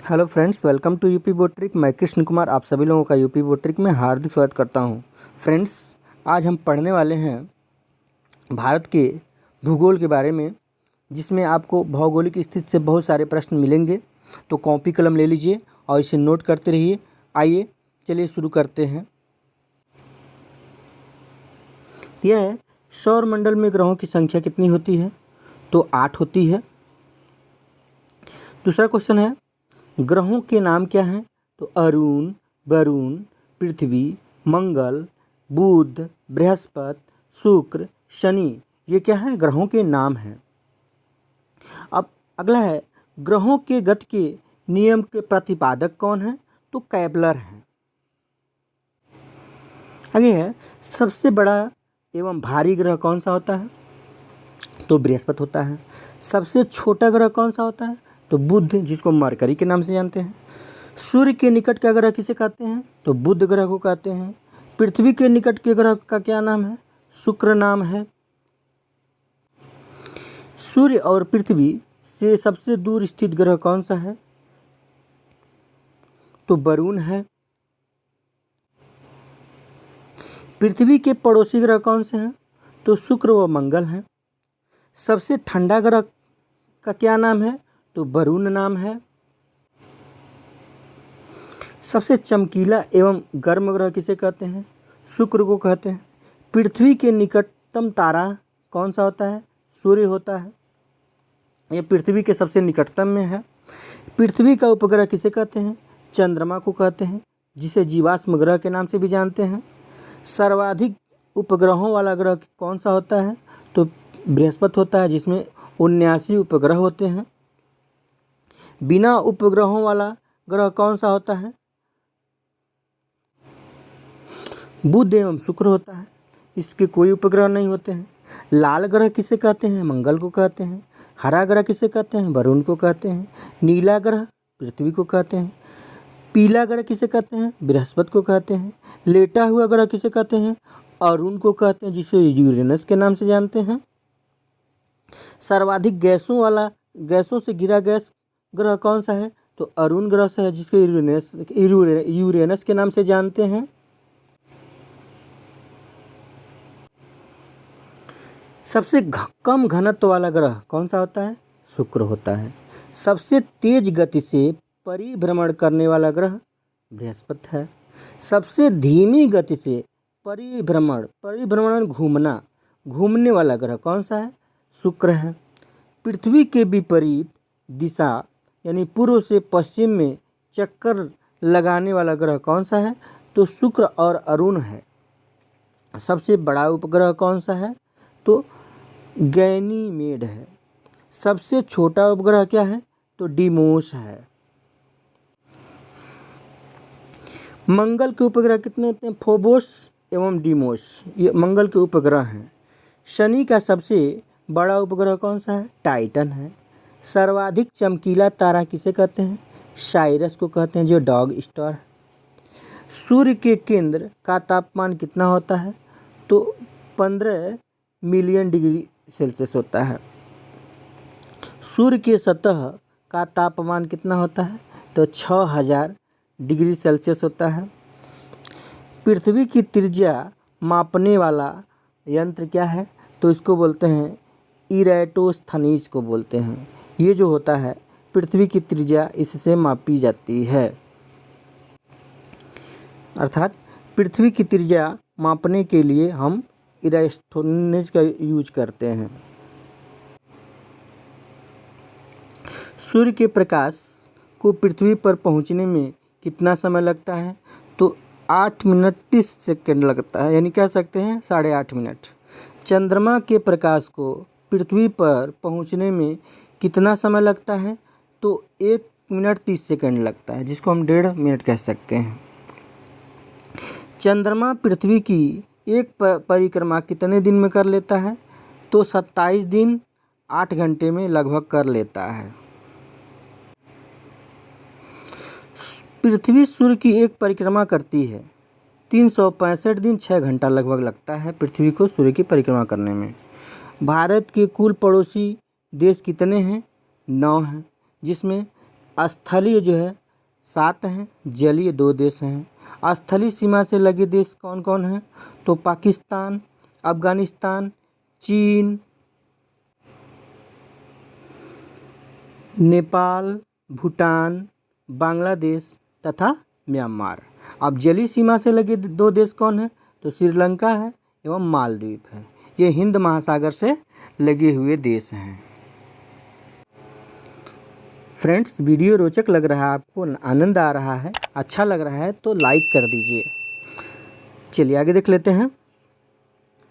Hello friends, welcome to UP board trick. मैं कृष्ण कुमार आप सभी लोगों का यूपी बोर्ड ट्रिक में हार्दिक स्वागत करता हूं। फ्रेंड्स, आज हम पढ़ने वाले हैं भारत के भूगोल के बारे में, जिसमें आपको भौगोलिक स्थिति से बहुत सारे प्रश्न मिलेंगे। तो कॉपी कलम ले लीजिए और इसे नोट करते रहिए। आइए चलिए शुरू करते हैं। यह है, सौरमंडल में ग्रहों की संख्या कितनी होती है? तो 8 होती है। दूसरा क्वेश्चन है, ग्रहों के नाम क्या हैं? तो अरुण, वरुण, पृथ्वी, मंगल, बुध, बृहस्पति, शुक्र, शनि, ये क्या है? ग्रहों के नाम हैं। अब अगला है, ग्रहों के गति के नियम के प्रतिपादक कौन है? तो केपलर हैं। आगे है, सबसे बड़ा एवं भारी ग्रह कौन सा होता है? तो बृहस्पति होता है। सबसे छोटा ग्रह कौन सा होता है? तो बुध, जिसको मरकरी के नाम से जानते हैं। सूर्य के निकट का ग्रह किसे कहते हैं? तो बुध ग्रह को कहते हैं। पृथ्वी के निकट के ग्रह का क्या नाम है? शुक्र नाम है। सूर्य और पृथ्वी से सबसे दूर स्थित ग्रह कौन सा है? तो वरुण है। पृथ्वी के पड़ोसी ग्रह कौन से हैं? तो शुक्र व मंगल हैं। सबसे ठंडा ग्रह का क्या नाम है? तो वरुण नाम है। सबसे चमकीला एवं गर्म ग्रह किसे कहते हैं? शुक्र को कहते हैं। पृथ्वी के निकटतम तारा कौन सा होता है? सूर्य होता है। यह पृथ्वी के सबसे निकटतम में है। पृथ्वी का उपग्रह किसे कहते हैं? चंद्रमा को कहते हैं, जिसे जीवाश्म ग्रह के नाम से भी जानते हैं। सर्वाधिक उपग्रहों वाला ग्रह कौन सा होता है? तो बृहस्पति होता है, जिसमें 79 उपग्रह होते हैं। बिना उपग्रहों वाला ग्रह कौन सा होता है? बुध एवं शुक्र होता है, इसके कोई उपग्रह नहीं होते हैं। लाल ग्रह किसे कहते हैं? मंगल को कहते हैं। हरा ग्रह किसे कहते हैं? वरुण को कहते हैं। नीला ग्रह पृथ्वी को कहते हैं। पीला ग्रह किसे कहते हैं? बृहस्पति को कहते हैं। लेटा हुआ ग्रह किसे कहते हैं? अरुण को कहते हैं, जिसे यूरेनस के नाम से जानते हैं। सर्वाधिक गैसों से घिरा गैस ग्रह कौन सा है? तो अरुण ग्रह से है, जिसको यूरेनस के नाम से जानते हैं। सबसे कम घनत्व वाला ग्रह कौन सा होता है? शुक्र होता है। सबसे तेज गति से परिभ्रमण करने वाला ग्रह बृहस्पति है। सबसे धीमी गति से घूमने वाला ग्रह कौन सा है? शुक्र है। पृथ्वी के विपरीत दिशा यानी पूर्व से पश्चिम में चक्कर लगाने वाला ग्रह कौन सा है? तो शुक्र और अरुण है। सबसे बड़ा उपग्रह कौन सा है? तो गैनीमेड है। सबसे छोटा उपग्रह क्या है? तो डिमोस है। मंगल के उपग्रह कितने होते हैं? फोबोस एवं डिमोस, ये मंगल के उपग्रह हैं। शनि का सबसे बड़ा उपग्रह कौन सा है? टाइटन है। सर्वाधिक चमकीला तारा किसे कहते हैं? साइरस को कहते हैं, जो डॉग स्टार है। सूर्य के केंद्र का तापमान कितना होता है? तो 15 मिलियन डिग्री सेल्सियस होता है। सूर्य की सतह का तापमान कितना होता है? तो 6000 डिग्री सेल्सियस होता है। पृथ्वी की त्रिज्या मापने वाला यंत्र क्या है? तो इसको बोलते हैं इरेटोस्थनीज को बोलते हैं। ये जो होता है पृथ्वी की त्रिज्या, इससे मापी जाती है। अर्थात पृथ्वी की त्रिज्या मापने के लिए हम इरेटोस्थनीज का यूज करते हैं। सूर्य के प्रकाश को पृथ्वी पर पहुंचने में कितना समय लगता है? तो 8 मिनट 30 सेकंड लगता है, यानी कह सकते हैं 8.5 मिनट। चंद्रमा के प्रकाश को पृथ्वी पर पहुंचने में कितना समय लगता है? तो 1 मिनट 30 सेकंड लगता है, जिसको हम 1.5 मिनट कह सकते हैं। चंद्रमा पृथ्वी की एक परिक्रमा कितने दिन में कर लेता है? तो 27 दिन 8 घंटे में लगभग कर लेता है। पृथ्वी सूर्य की एक परिक्रमा करती है। 365 दिन 6 घंटा लगभग लगता है पृथ्वी को सूर्य की परिक्रमा करने में। भारत के कुल पड़ोसी देश कितने हैं? 9 हैं, जिसमें स्थलीय जो है 7 हैं, जलीय 2 देश हैं। स्थलीय सीमा से लगे देश कौन कौन हैं? तो पाकिस्तान, अफगानिस्तान, चीन, नेपाल, भूटान, बांग्लादेश तथा म्यांमार। अब जलीय सीमा से लगे 2 देश कौन हैं? तो श्रीलंका है एवं मालदीव है। ये हिंद महासागर से लगे हुए देश हैं। फ्रेंड्स, वीडियो रोचक लग रहा है आपको, आनंद आ रहा है, अच्छा लग रहा है तो लाइक कर दीजिए। चलिए आगे देख लेते हैं।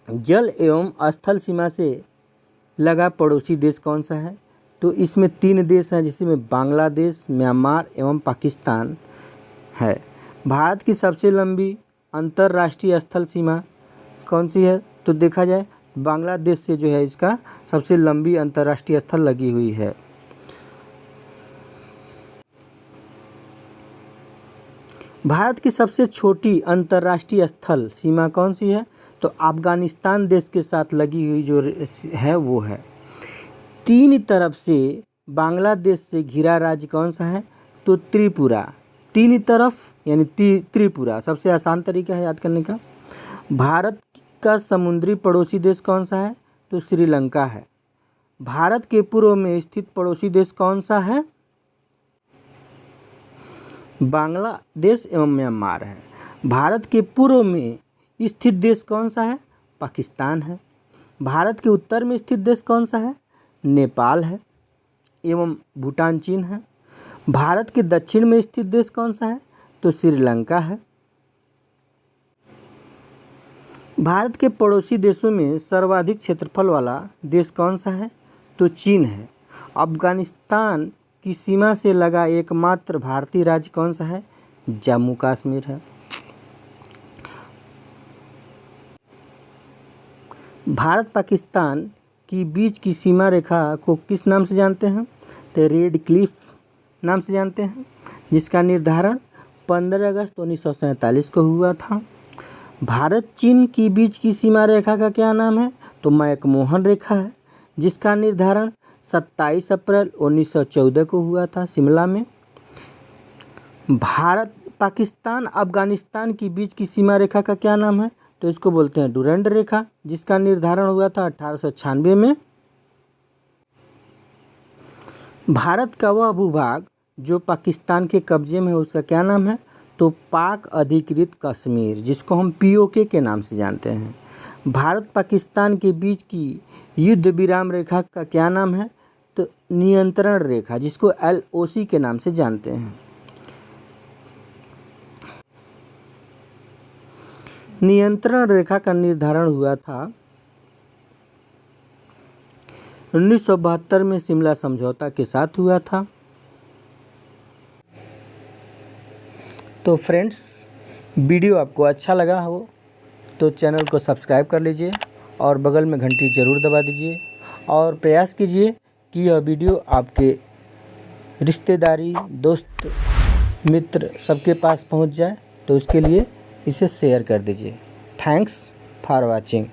जल एवं स्थल सीमा से लगा पड़ोसी देश कौन सा है? तो इसमें 3 देश हैं जिसमें बांग्लादेश, म्यांमार एवं पाकिस्तान है। भारत की सबसे लंबी अंतर्राष्ट्रीय स्थल सीमा कौन सी है? तो देखा जाए बांग्लादेश से जो है इसका सबसे लंबी अंतर्राष्ट्रीय स्थल लगी हुई है। भारत की सबसे छोटी अंतर्राष्ट्रीय स्थल सीमा कौन सी है? तो अफगानिस्तान देश के साथ लगी हुई जो है वो है। 3 तरफ से बांग्लादेश से घिरा राज्य कौन सा है? तो त्रिपुरा। 3 तरफ यानी त्रिपुरा सबसे आसान तरीका है याद करने का। भारत का समुद्री पड़ोसी देश कौन सा है? तो श्रीलंका है। भारत के पूर्व में स्थित पड़ोसी देश कौन सा है? बांग्लादेश एवं म्यांमार है। भारत के पूर्व में स्थित देश कौन सा है? पाकिस्तान है। भारत के उत्तर में स्थित देश कौन सा है? नेपाल है एवं भूटान, चीन है। भारत के दक्षिण में स्थित देश कौन सा है? तो श्रीलंका है। भारत के पड़ोसी देशों में सर्वाधिक क्षेत्रफल वाला देश कौन सा है? तो चीन है। अफगानिस्तान की सीमा से लगा एकमात्र भारतीय राज्य कौन सा है? जम्मू कश्मीर है। भारत पाकिस्तान की बीच की सीमा रेखा को किस नाम से जानते हैं? तो रेड क्लिफ नाम से जानते हैं, जिसका निर्धारण 15 अगस्त 1947 को हुआ था। भारत चीन की बीच की सीमा रेखा का क्या नाम है? तो मैकमोहन रेखा है, जिसका निर्धारण 27 अप्रैल 1914 को हुआ था शिमला में। भारत पाकिस्तान अफगानिस्तान की बीच की सीमा रेखा का क्या नाम है? तो इसको बोलते हैं डुरंड रेखा, जिसका निर्धारण हुआ था 1896 में। भारत का वह भूभाग जो पाकिस्तान के कब्जे में है उसका क्या नाम है? तो पाक अधिकृत कश्मीर, जिसको हम पीओके के नाम से जानते हैं। भारत पाकिस्तान के बीच की युद्ध विराम रेखा का क्या नाम है? तो नियंत्रण रेखा, जिसको LOC के नाम से जानते हैं। नियंत्रण रेखा का निर्धारण हुआ था 1972 में शिमला समझौता के साथ हुआ था। तो फ्रेंड्स, वीडियो आपको अच्छा लगा हो तो चैनल को सब्सक्राइब कर लीजिए और बगल में घंटी ज़रूर दबा दीजिए और प्रयास कीजिए कि यह वीडियो आपके रिश्तेदारी, दोस्त, मित्र सबके पास पहुंच जाए, तो उसके लिए इसे शेयर कर दीजिए। Thanks for watching.